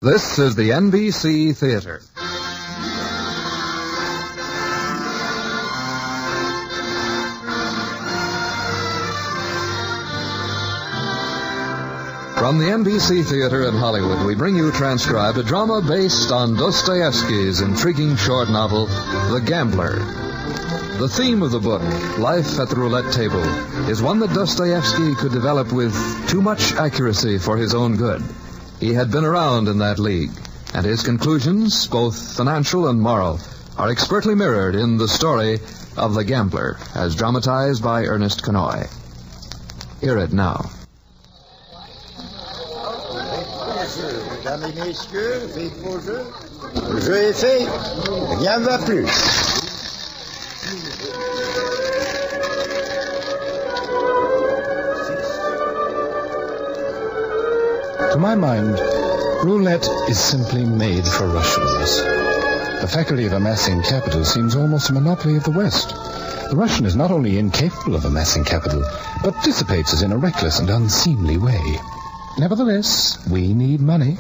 This is the NBC Theater. From the NBC Theater in Hollywood, we bring you transcribed a drama based on Dostoevsky's intriguing short novel, The Gambler. The theme of the book, Life at the Roulette Table, is one that Dostoevsky could develop with too much accuracy for his own good. He had been around in that league, and his conclusions, both financial and moral, are expertly mirrored in the story of The Gambler, as dramatized by Ernest Kanoy. Hear it now. Mesdames et messieurs, faites vos jeux. Le jeu est fait. Rien ne va plus. To my mind, roulette is simply made for Russians. The faculty of amassing capital seems almost a monopoly of the West. The Russian is not only incapable of amassing capital, but dissipates it in a reckless and unseemly way. Nevertheless, we need money.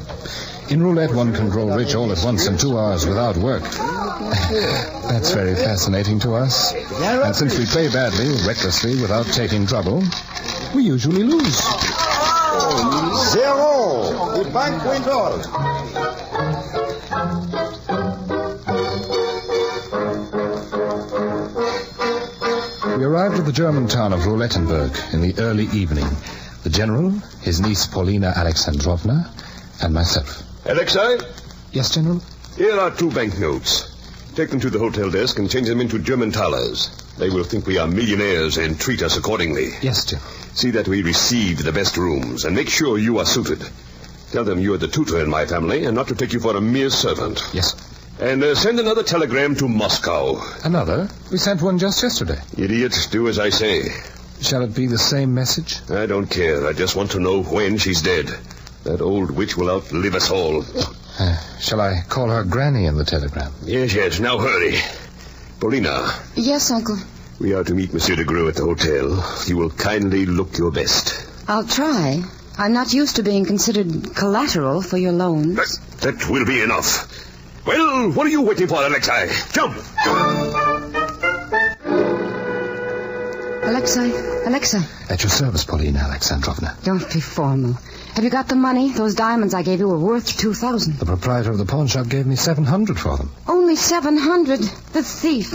In roulette, one can grow rich all at once in 2 hours without work. That's very fascinating to us. And since we play badly, recklessly, without taking trouble, we usually lose. Zero. The bank went all. We arrived at the German town of Roulettenberg in the early evening. The general, his niece Paulina Alexandrovna, and myself. Alexei? Yes, General? Here are 2 banknotes. Take them to the hotel desk and change them into German thalers. They will think we are millionaires and treat us accordingly. Yes, General. See that we receive the best rooms and make sure you are suited. Tell them you are the tutor in my family and not to take you for a mere servant. Yes. And send another telegram to Moscow. Another? We sent one just yesterday. Idiot, do as I say. Shall it be the same message? I don't care. I just want to know when she's dead. That old witch will outlive us all. Shall I call her Granny in the telegram? Yes. Now hurry. Paulina. Yes, Uncle. We are to meet Monsieur de Greux at the hotel. You will kindly look your best. I'll try. I'm not used to being considered collateral for your loans. That will be enough. Well, what are you waiting for, Alexei? Jump! Alexei. At your service, Paulina Alexandrovna. Don't be formal. Have you got the money? Those diamonds I gave you were worth 2,000. The proprietor of the pawn shop gave me 700 for them. Only 700? The thief.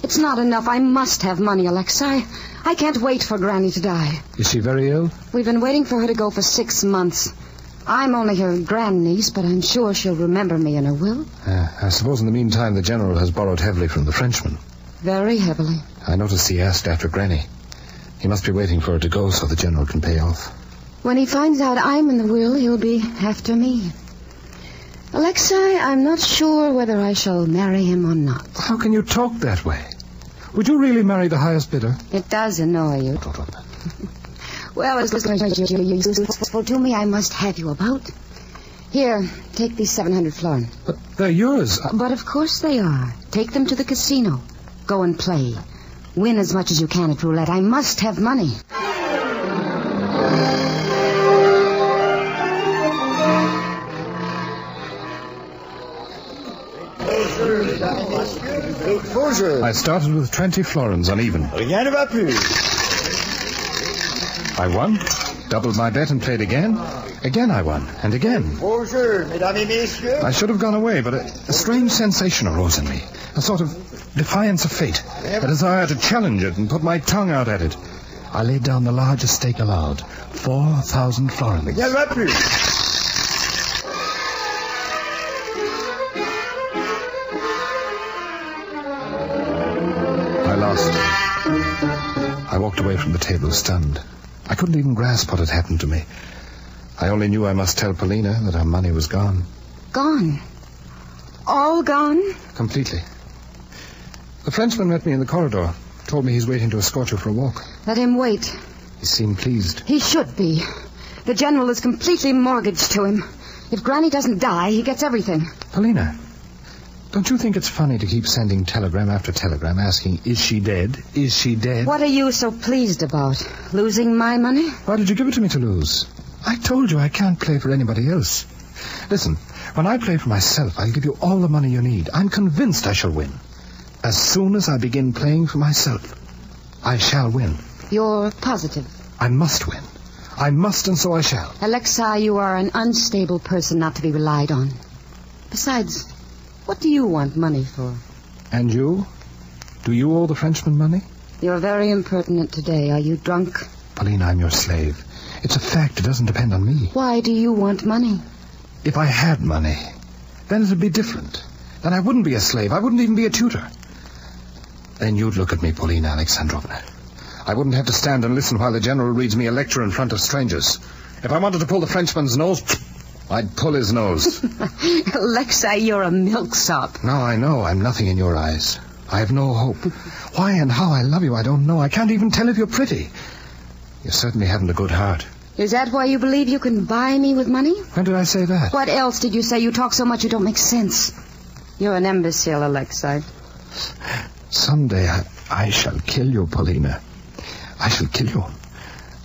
It's not enough. I must have money, Alexei. I can't wait for Granny to die. Is she very ill? We've been waiting for her to go for 6 months. I'm only her grandniece, but I'm sure she'll remember me in her will. I suppose in the meantime the general has borrowed heavily from the Frenchman. Very heavily. I noticed he asked after Granny. He must be waiting for her to go so the general can pay off. When he finds out I'm in the will, he'll be after me. Alexei, I'm not sure whether I shall marry him or not. How can you talk that way? Would you really marry the highest bidder? It does annoy you. Well, as long as you're useful to me, I must have you about. Here, take these 700 florin. But they're yours. But of course they are. Take them to the casino. Go and play. Win as much as you can at roulette. I must have money. I started with 20 florins uneven. Rien ne va plus. I won, doubled my bet and played again. Again I won, and again. Beau jeu, mesdames et messieurs. I should have gone away, but a strange sensation arose in me. A sort of defiance of fate. A desire to challenge it and put my tongue out at it. I laid down the largest stake allowed, 4,000 florins. Rien ne va plus. I lost. I walked away from the table stunned. I couldn't even grasp what had happened to me. I only knew I must tell Paulina that her money was gone. Gone? All gone? Completely. The Frenchman met me in the corridor. Told me he's waiting to escort you for a walk. Let him wait. He seemed pleased. He should be. The general is completely mortgaged to him. If Granny doesn't die, he gets everything. Paulina, don't you think it's funny to keep sending telegram after telegram asking, is she dead? Is she dead? What are you so pleased about? Losing my money? Why did you give it to me to lose? I told you I can't play for anybody else. Listen, when I play for myself, I'll give you all the money you need. I'm convinced I shall win. As soon as I begin playing for myself, I shall win. You're positive? I must win. I must, and so I shall. Alexei, you are an unstable person not to be relied on. Besides, what do you want money for? And you? Do you owe the Frenchman money? You're very impertinent today. Are you drunk? Pauline, I'm your slave. It's a fact. It doesn't depend on me. Why do you want money? If I had money, then it would be different. Then I wouldn't be a slave. I wouldn't even be a tutor. Then you'd look at me, Pauline Alexandrovna. I wouldn't have to stand and listen while the general reads me a lecture in front of strangers. If I wanted to pull the Frenchman's nose, I'd pull his nose. Alexei, you're a milksop. No, I know. I'm nothing in your eyes. I have no hope. Why and how I love you, I don't know. I can't even tell if you're pretty. You certainly haven't a good heart. Is that why you believe you can buy me with money? When did I say that? What else did you say? You talk so much you don't make sense. You're an imbecile, Alexei. Someday I shall kill you, Paulina. I shall kill you.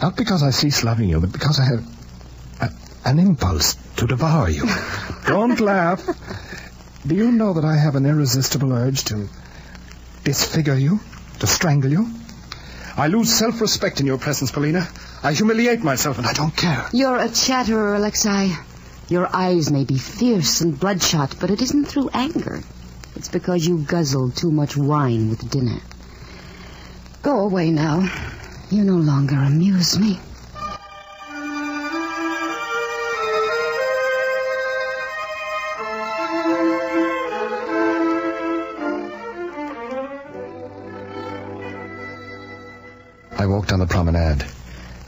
Not because I cease loving you, but because I have an impulse to devour you. Don't laugh. Do you know that I have an irresistible urge to disfigure you, to strangle you? I lose self-respect in your presence, Paulina. I humiliate myself, and I don't care. You're a chatterer, Alexei. Your eyes may be fierce and bloodshot, but it isn't through anger. It's because you guzzled too much wine with dinner. Go away now. You no longer amuse me. I walked on the promenade,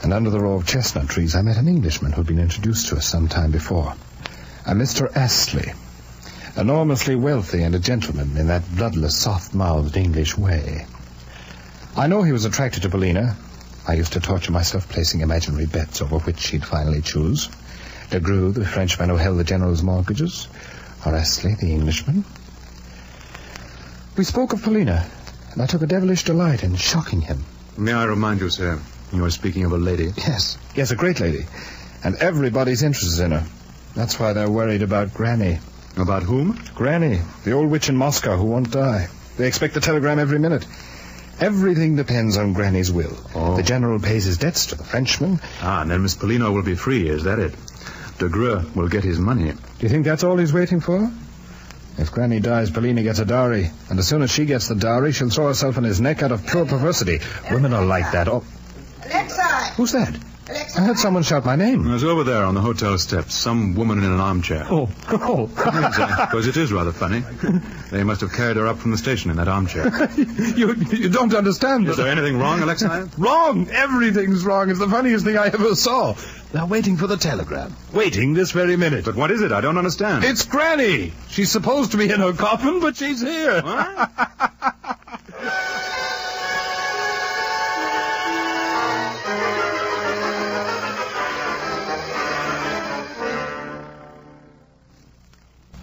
and under the row of chestnut trees I met an Englishman who had been introduced to us some time before. A Mr. Astley, enormously wealthy and a gentleman in that bloodless, soft-mouthed English way. I know he was attracted to Paulina. I used to torture myself placing imaginary bets over which she'd finally choose. De Grue, the Frenchman who held the general's mortgages, or Astley, the Englishman. We spoke of Paulina, and I took a devilish delight in shocking him. May I remind you, sir, you are speaking of a lady? Yes, a great lady. And everybody's interested in her. That's why they're worried about Granny. About whom? Granny, the old witch in Moscow who won't die. They expect a telegram every minute. Everything depends on Granny's will. Oh. The general pays his debts to the Frenchman. And then Miss Paulina will be free, is that it? De Grue will get his money. Do you think that's all he's waiting for? If Granny dies, Paulina gets a dowry. And as soon as she gets the dowry, she'll throw herself on his neck out of pure perversity. Women are like that. Oh, Alexei! who's that? Alexei! I heard someone shout my name. It was over there on the hotel steps, some woman in an armchair. Oh. I suppose it is rather funny. They must have carried her up from the station in that armchair. You don't understand. Is there anything wrong, Alexei? Wrong! Everything's wrong. It's the funniest thing I ever saw. They're waiting for the telegram. Waiting this very minute. But what is it? I don't understand. It's Granny. She's supposed to be in her coffin, but she's here. What?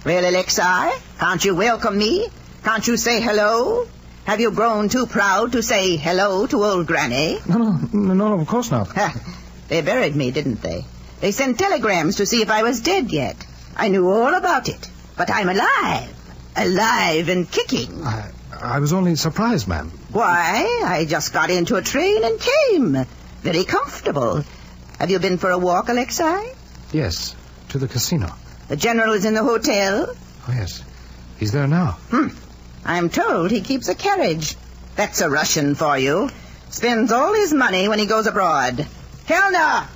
Well, Alexei, can't you welcome me? Can't you say hello? Have you grown too proud to say hello to old Granny? No, of course not. They buried me, didn't they? They sent telegrams to see if I was dead yet. I knew all about it. But I'm alive. Alive and kicking. I was only surprised, ma'am. Why, I just got into a train and came. Very comfortable. Have you been for a walk, Alexei? Yes, to the casino. The general is in the hotel. Oh, yes. He's there now. I'm told he keeps a carriage. That's a Russian for you. Spends all his money when he goes abroad. Kellner!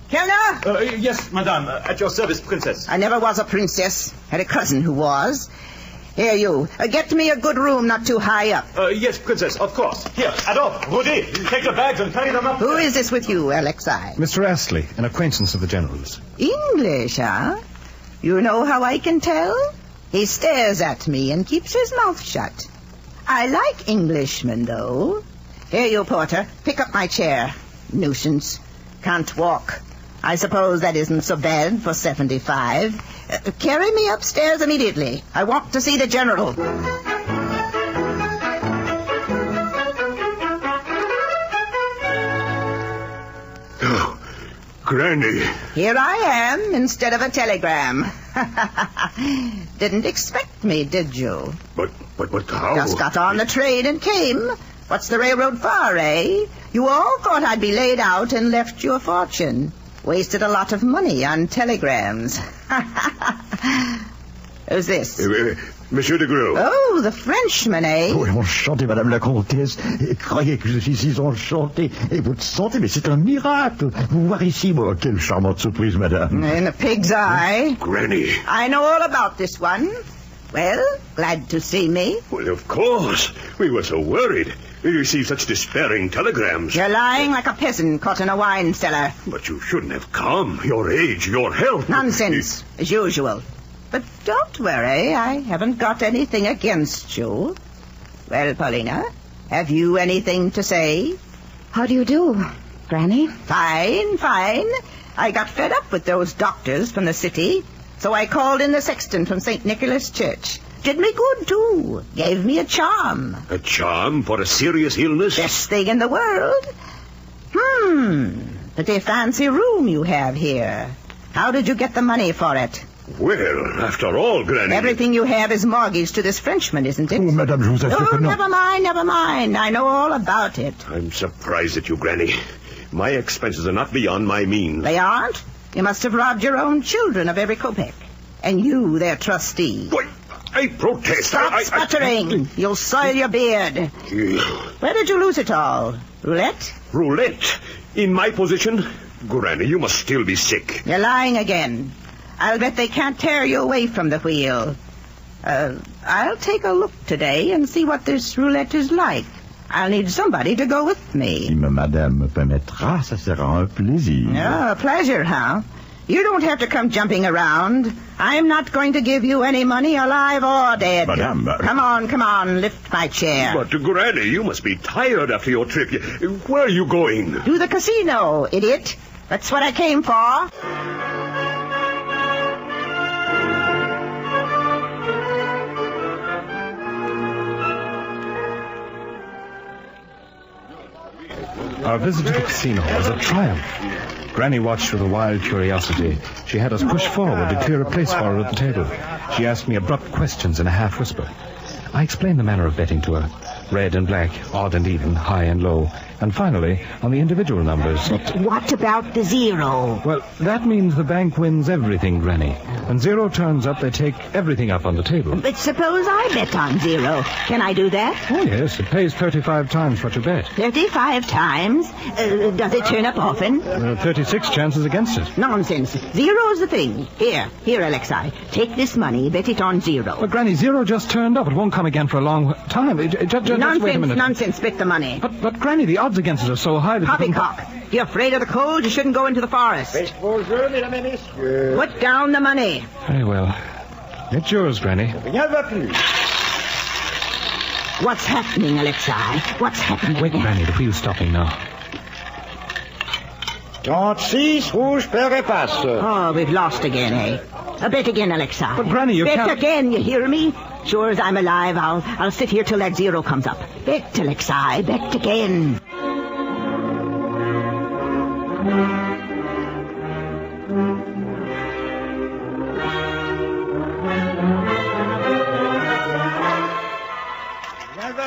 Kellner! Yes, madame. At your service, princess. I never was a princess. Had a cousin who was. Here, you. Get me a good room not too high up. Yes, princess, of course. Here, Adolphe, Rudy, take the bags and carry them up. Who is this with you, Alexei? Mr. Astley, an acquaintance of the general's. English, huh? You know how I can tell? He stares at me and keeps his mouth shut. I like Englishmen, though. Here, you, porter. Pick up my chair. Nuisance. Can't walk. I suppose that isn't so bad for 75. Carry me upstairs immediately. I want to see the general. Oh, Granny. Here I am instead of a telegram. Didn't expect me, did you? But how? Just got on the train and came. What's the railroad for, eh? You all thought I'd be laid out and left you a fortune. Wasted a lot of money on telegrams. Who's this? Monsieur de Gros. Oh, the Frenchman, eh? Oui, enchanté, Madame la Comtesse. Croyez que je suis si enchanté. Et votre santé, mais c'est un miracle. Vous voir ici, moi. Quelle charmante surprise, Madame. In a pig's eye. Granny. I know all about this one. Well, glad to see me. Well, of course. We were so worried. We received such despairing telegrams. You're lying like a peasant caught in a wine cellar. But you shouldn't have come. Your age, your health. Nonsense, as usual. But don't worry, I haven't got anything against you. Well, Paulina, have you anything to say? How do you do, Granny? Fine. I got fed up with those doctors from the city, so I called in the sexton from St. Nicholas Church. Did me good, too. Gave me a charm. A charm for a serious illness? Best thing in the world. Pretty fancy room you have here. How did you get the money for it? Well, after all, Granny... Everything you have is mortgaged to this Frenchman, isn't it? Oh, Madame, je vous assure que non. Never mind. I know all about it. I'm surprised at you, Granny. My expenses are not beyond my means. They aren't? You must have robbed your own children of every kopeck. And you, their trustee. Wait, I protest. Stop sputtering. You'll soil your beard. Where did you lose it all? Roulette? Roulette? In my position? Granny, you must still be sick. You're lying again. I'll bet they can't tear you away from the wheel. I'll take a look today and see what this roulette is like. I'll need somebody to go with me. Si Madame me permettra, ça sera un plaisir. Oh, a pleasure, huh? You don't have to come jumping around. I'm not going to give you any money, alive or dead. Madame... Come on, lift my chair. But, Granny, you must be tired after your trip. Where are you going? To the casino, idiot. That's what I came for. Our visit to the casino was a triumph. Granny watched with a wild curiosity. She had us push forward to clear a place for her at the table. She asked me abrupt questions in a half-whisper. I explained the manner of betting to her. Red and black, odd and even, high and low. And finally, on the individual numbers. But what about the zero? Well, that means the bank wins everything, Granny. When zero turns up, they take everything up on the table. But suppose I bet on zero. Can I do that? Oh, yes. It pays 35 times what you bet. 35 times? Does it turn up often? 36 chances against it. Nonsense. Zero's the thing. Here, Alexei. Take this money, bet it on zero. But, Granny, zero just turned up. It won't come again for a long time. Just wait a minute. Nonsense. Bet the money. But, Granny, the odds against it are so high that... Poppycock. If you're afraid of the cold, you shouldn't go into the forest. Put down the money. Very well. It's yours, Granny. What's happening, Alexei? What's happening? Wait, Granny, the wheel's stopping now. 36 rouge pair et passe. Oh, we've lost again, eh? Bet again, Alexei. But, Granny, you can't... Bet again, you hear me? Sure as I'm alive, I'll sit here till that zero comes up. Bet, Alexei, bet again.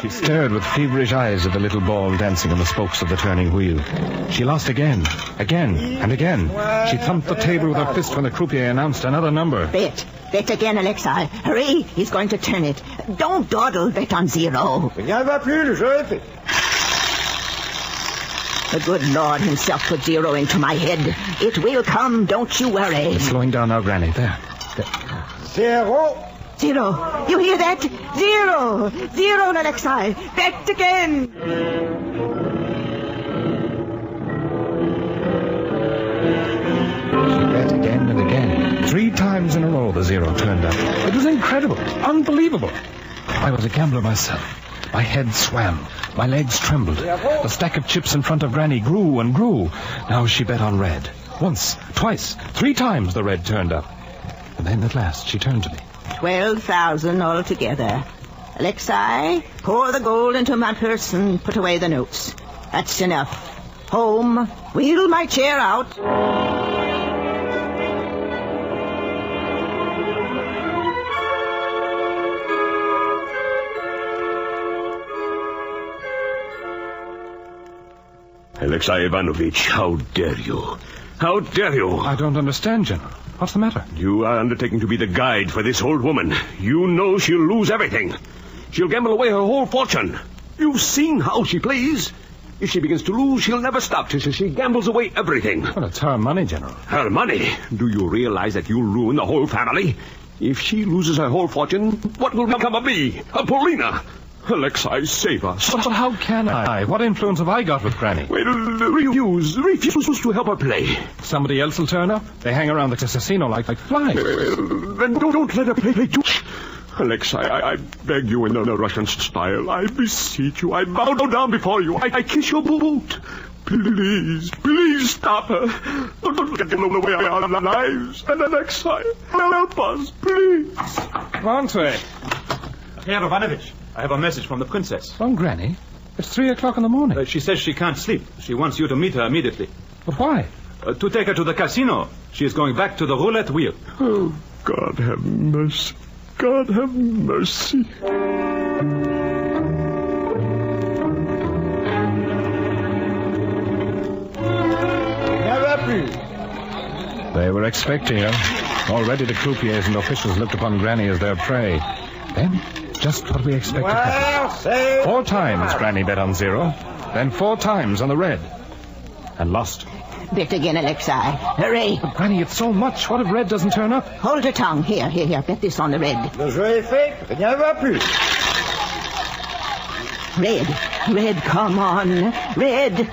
She stared with feverish eyes at the little ball dancing on the spokes of the turning wheel. She lost again, and again. She thumped the table with her fist when the croupier announced another number. Bet again, Alexei. Hurry, he's going to turn it. Don't dawdle, bet on zero. The good Lord himself put zero into my head. It will come, don't you worry. It's slowing down now, Granny. There. Zero. Zero. You hear that? Zero, Alexei. Bet again. She bet again and again. 3 times in a row the zero turned up. It was incredible. Unbelievable. I was a gambler myself. My head swam. My legs trembled. The stack of chips in front of Granny grew and grew. Now she bet on red. Once, twice, 3 times the red turned up. And then at last she turned to me. 12,000 altogether. Alexei, pour the gold into my purse and put away the notes. That's enough. Home. Wheel my chair out. Alexei Ivanovich, how dare you? How dare you? I don't understand, General. What's the matter? You are undertaking to be the guide for this old woman. You know she'll lose everything. She'll gamble away her whole fortune. You've seen how she plays. If she begins to lose, she'll never stop till she gambles away everything. Well, it's her money, General. Her money? Do you realize that you'll ruin the whole family? If she loses her whole fortune, what will become of me, of Paulina? Alexei, save us. But how can I? What influence have I got with Granny? Well, refuse to help her play. Somebody else will turn up. They hang around the casino like flies. Then don't let her play too. Alexei, I beg you in the Russian style. I beseech you. I bow down before you. I kiss your boot. Please stop her. Don't get away our lives. And Alexei, help us, please. Andre. Herr Ivanovich, I have a message from the princess. From Granny? It's 3 o'clock in the morning. She says she can't sleep. She wants you to meet her immediately. But why? To take her to the casino. She is going back to the roulette wheel. Oh, God have mercy. God have mercy. They were expecting her. Already the croupiers and officials looked upon Granny as their prey. Then, just what we expected happened. 4 times Granny bet on 0, then 4 times on the red. And lost. Bet again, Alexei. Hurry. But Granny, it's so much. What if red doesn't turn up? Hold your tongue. Here. Bet this on the red. Le jeu est fait. Rien va plus. Red, come on. Red.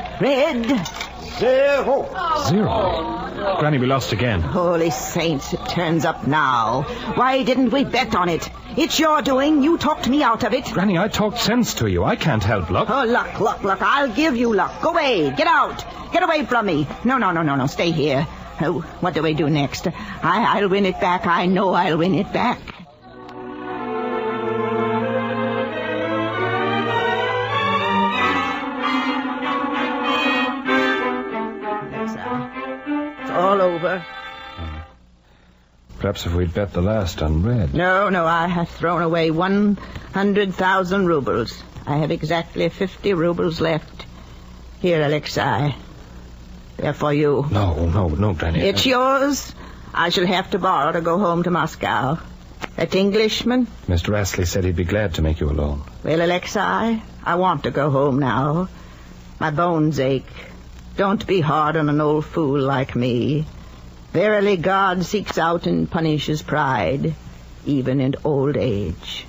0. 0. Granny, we lost again. Holy saints, it turns up now. Why didn't we bet on it? It's your doing. You talked me out of it. Granny, I talked sense to you. I can't help luck. Oh, luck. I'll give you luck. Go away. Get out. Get away from me. No. Stay here. Oh, what do we do next? I'll win it back. I know I'll win it back. It's all over. Perhaps if we'd bet the last on red. No, I have thrown away 100,000 rubles. I have exactly 50 rubles left. Here, Alexei. They're for you. No, Granny. It's yours. I shall have to borrow to go home to Moscow. That Englishman? Mr. Astley said he'd be glad to make you a loan. Well, Alexei, I want to go home now. My bones ache. Don't be hard on an old fool like me. Verily, God seeks out and punishes pride, even in old age.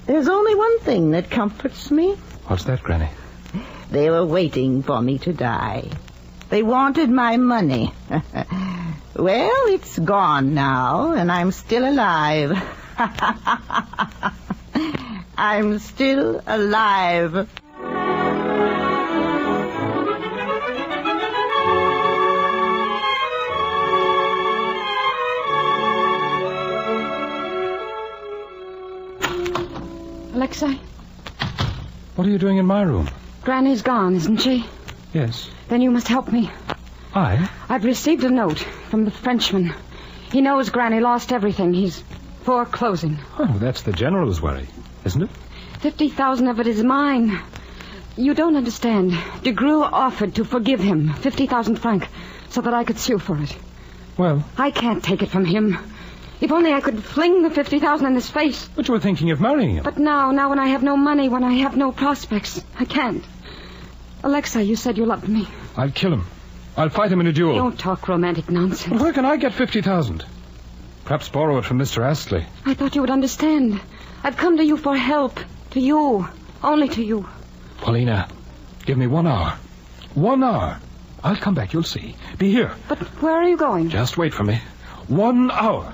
There's only one thing that comforts me. What's that, Granny? They were waiting for me to die. They wanted my money. Well, it's gone now, and I'm still alive. I'm still alive. Alexei? What are you doing in my room? Granny's gone, isn't she? Yes. Then you must help me. I've received a note from the Frenchman. He knows Granny lost everything. He's foreclosing. Oh, that's the General's worry, isn't it? 50,000 of it is mine. You don't understand. De Grue offered to forgive him 50,000 francs so that I could sue for it. Well? I can't take it from him. If only I could fling the 50,000 in his face. But you were thinking of marrying him. But now when I have no money, when I have no prospects, I can't. Alexei, you said you loved me. I'll kill him. I'll fight him in a duel. Don't talk romantic nonsense. But where can I get 50,000? Perhaps borrow it from Mr. Astley. I thought you would understand. I've come to you for help. To you. Only to you. Paulina, give me 1 hour. 1 hour. I'll come back, you'll see. Be here. But where are you going? Just wait for me. 1 hour.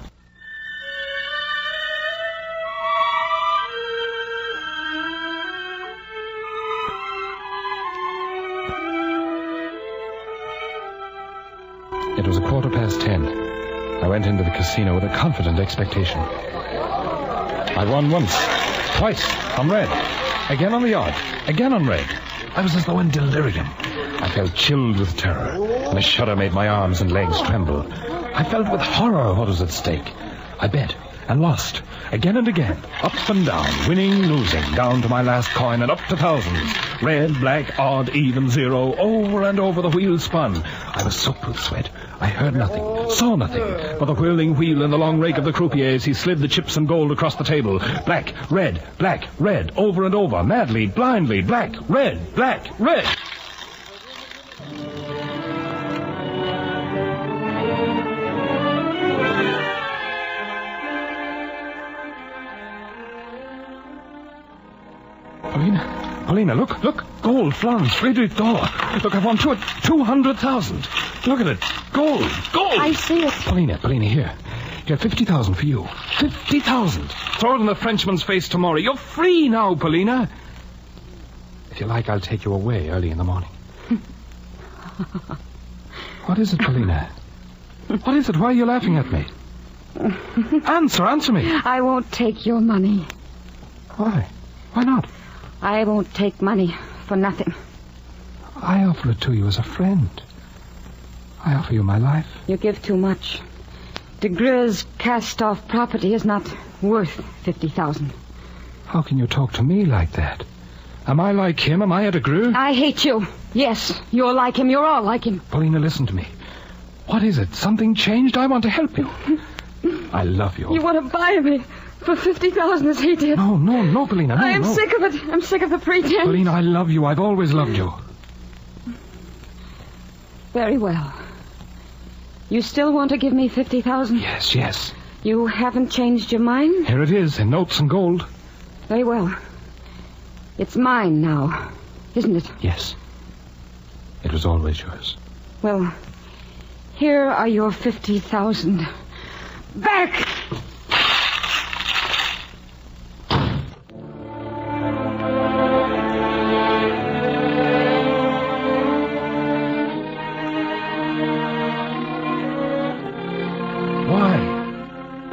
It was 10:15. I went into the casino with a confident expectation. I won once, twice, on red. Again on the odd, again on red. I was as though in delirium. I felt chilled with terror, and a shudder made my arms and legs tremble. I felt with horror what was at stake. I bet, and lost. Again and again. Up and down. Winning, losing. Down to my last coin and up to thousands. Red, black, odd, even, zero. Over and over the wheel spun. I was soaked with sweat. I heard nothing, saw nothing, but the whirling wheel in the long rake of the croupier as he slid the chips and gold across the table. Black, red, over and over, madly, blindly, black, red. Paulina, look. Gold, Florence, Friedrich Door. Look, I've won 200,000. Look at it. Gold. I see it. Paulina, here. Here, 50,000 for you. 50,000. Throw it in the Frenchman's face tomorrow. You're free now, Paulina. If you like, I'll take you away early in the morning. What is it, Paulina? What is it? Why are you laughing at me? Answer me. I won't take your money. Why? Why not? I won't take money for nothing. I offer it to you as a friend. I offer you my life. You give too much. De Greux's cast-off property is not worth 50,000. How can you talk to me like that? Am I like him? Am I a de Greux? I hate you. Yes, you're like him. You're all like him. Paulina, listen to me. What is it? Something changed? I want to help you. I love you. You want to buy me for 50,000 as he did? No, Paulina, no. I am sick of it. I'm sick of the pretense. Paulina, I love you. I've always loved you. Very well. You still want to give me 50,000? Yes. You haven't changed your mind? Here it is, in notes and gold. Very well. It's mine now, isn't it? Yes. It was always yours. Well, here are your 50,000. Back!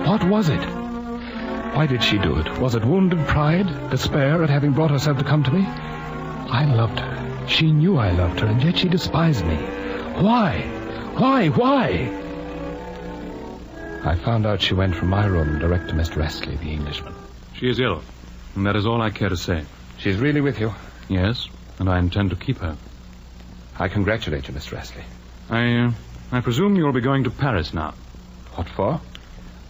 What was it? Why did she do it? Was it wounded pride, despair at having brought herself to come to me? I loved her. She knew I loved her, and yet she despised me. Why? I found out she went from my room direct to Mr. Astley, the Englishman. She is ill, and that is all I care to say. She's really with you? Yes, and I intend to keep her. I congratulate you, Mr. Astley. I presume you'll be going to Paris now. What for?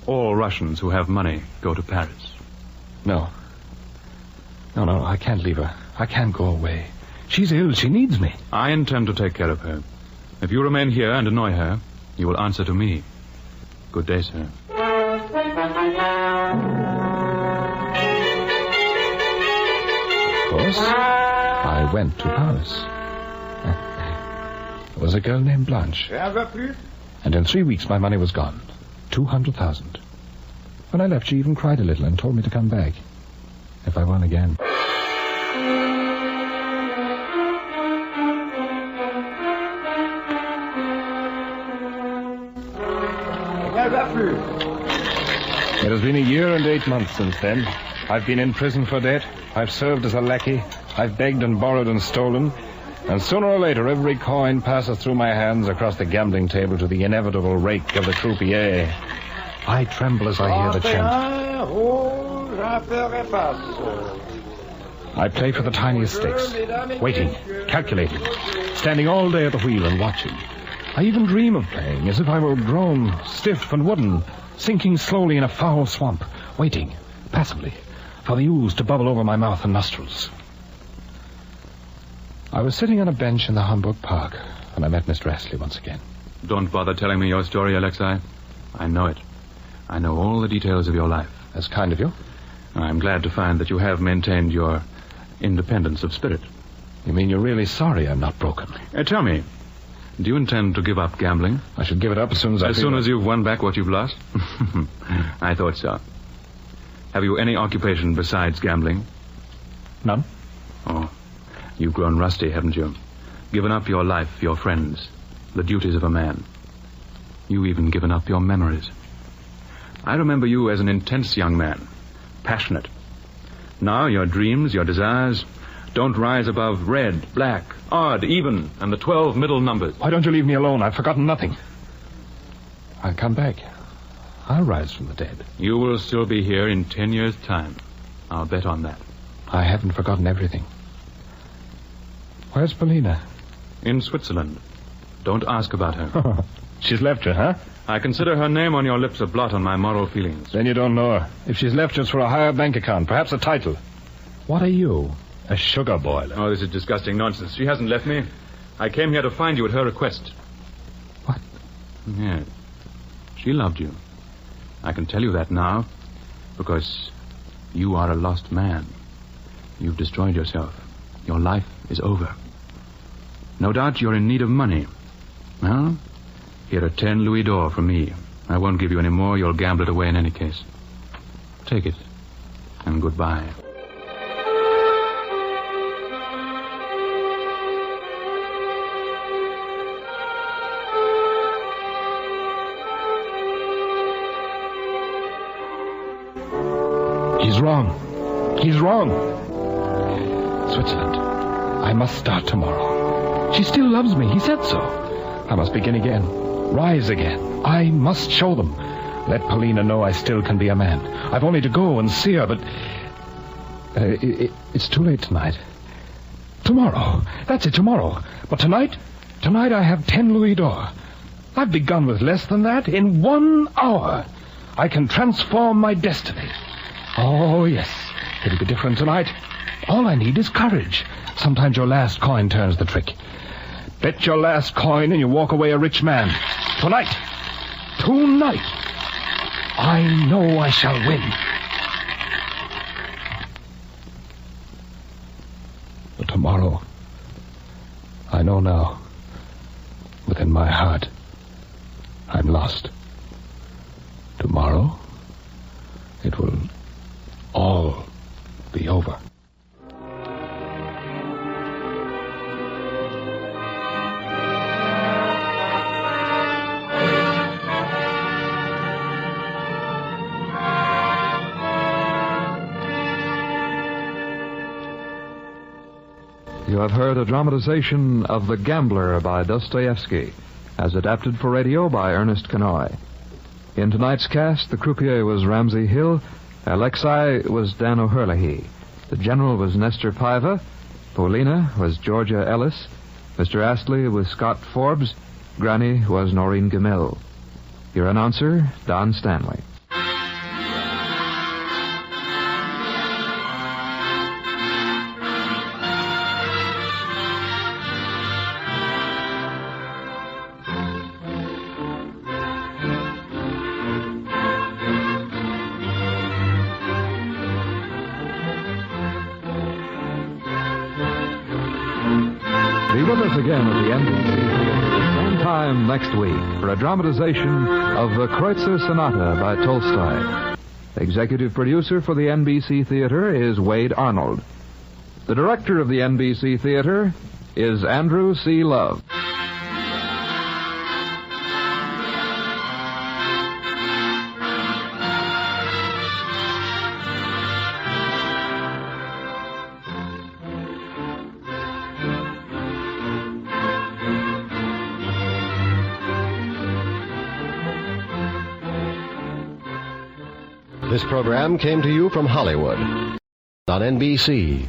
All Russians who have money go to Paris. No, I can't leave her. I can't go away. She's ill. She needs me. I intend to take care of her. If you remain here and annoy her, you will answer to me. Good day, sir. Of course, I went to Paris. There was a girl named Blanche. And in 3 weeks, my money was gone. 200,000. When I left, she even cried a little and told me to come back if I won again. It has been 1 year and 8 months since then. I've been in prison for debt. I've served as a lackey. I've begged and borrowed and stolen. And sooner or later, every coin passes through my hands across the gambling table to the inevitable rake of the croupier. I tremble as I hear the chant. I play for the tiniest stakes, waiting, calculating, standing all day at the wheel and watching. I even dream of playing, as if I were grown stiff and wooden, sinking slowly in a foul swamp, waiting, passively, for the ooze to bubble over my mouth and nostrils. I was sitting on a bench in the Hamburg Park when I met Mr. Astley once again. Don't bother telling me your story, Alexei. I know it. I know all the details of your life. That's kind of you. I'm glad to find that you have maintained your independence of spirit. You mean you're really sorry I'm not broken? Tell me, do you intend to give up gambling? I should give it up as soon as As soon as you've won back what you've lost? I thought so. Have you any occupation besides gambling? None. Oh, you've grown rusty, haven't you? Given up your life, your friends, the duties of a man. You've even given up your memories. I remember you as an intense young man, passionate. Now your dreams, your desires, don't rise above red, black, odd, even, and the 12 middle numbers. Why don't you leave me alone? I've forgotten nothing. I'll come back. I'll rise from the dead. You will still be here in 10 years' time. I'll bet on that. I haven't forgotten everything. Where's Paulina? In Switzerland. Don't ask about her. She's left you, huh? I consider her name on your lips a blot on my moral feelings. Then you don't know her. If she's left just for a higher bank account, perhaps a title. What are you? A sugar boiler. Oh, this is disgusting nonsense. She hasn't left me. I came here to find you at her request. What? Yes. She loved you. I can tell you that now, because you are a lost man. You've destroyed yourself. Your life is over. No doubt you're in need of money. Well, here are 10 louis d'or from me. I won't give you any more. You'll gamble it away in any case. Take it, and goodbye. He's wrong. He's wrong. Switzerland. I must start tomorrow. She still loves me. He said so. I must begin again. Rise again. I must show them. Let Paulina know I still can be a man. I've only to go and see her, but... it's too late tonight. Tomorrow. That's it, tomorrow. But tonight I have 10 louis d'or. I've begun with less than that. In 1 hour, I can transform my destiny. Oh, yes. It'll be different tonight. All I need is courage. Sometimes your last coin turns the trick. Bet your last coin and you walk away a rich man. Tonight, I know I shall win. But tomorrow, I know now, within my heart, I'm lost. Tomorrow, it will all be over. You have heard a dramatization of The Gambler by Dostoevsky, as adapted for radio by Ernest Kanoy. In tonight's cast, the croupier was Ramsay Hill, Alexei was Dan O'Herlihy, the general was Nestor Paiva, Paulina was Georgia Ellis, Mr. Astley was Scott Forbes, Granny was Noreen Gamel. Your announcer, Don Stanley. Be with us again at the NBC Theater, same time next week, for a dramatization of the Kreutzer Sonata by Tolstoy. Executive producer for the NBC Theater is Wade Arnold. The director of the NBC Theater is Andrew C. Love. This program came to you from Hollywood on NBC.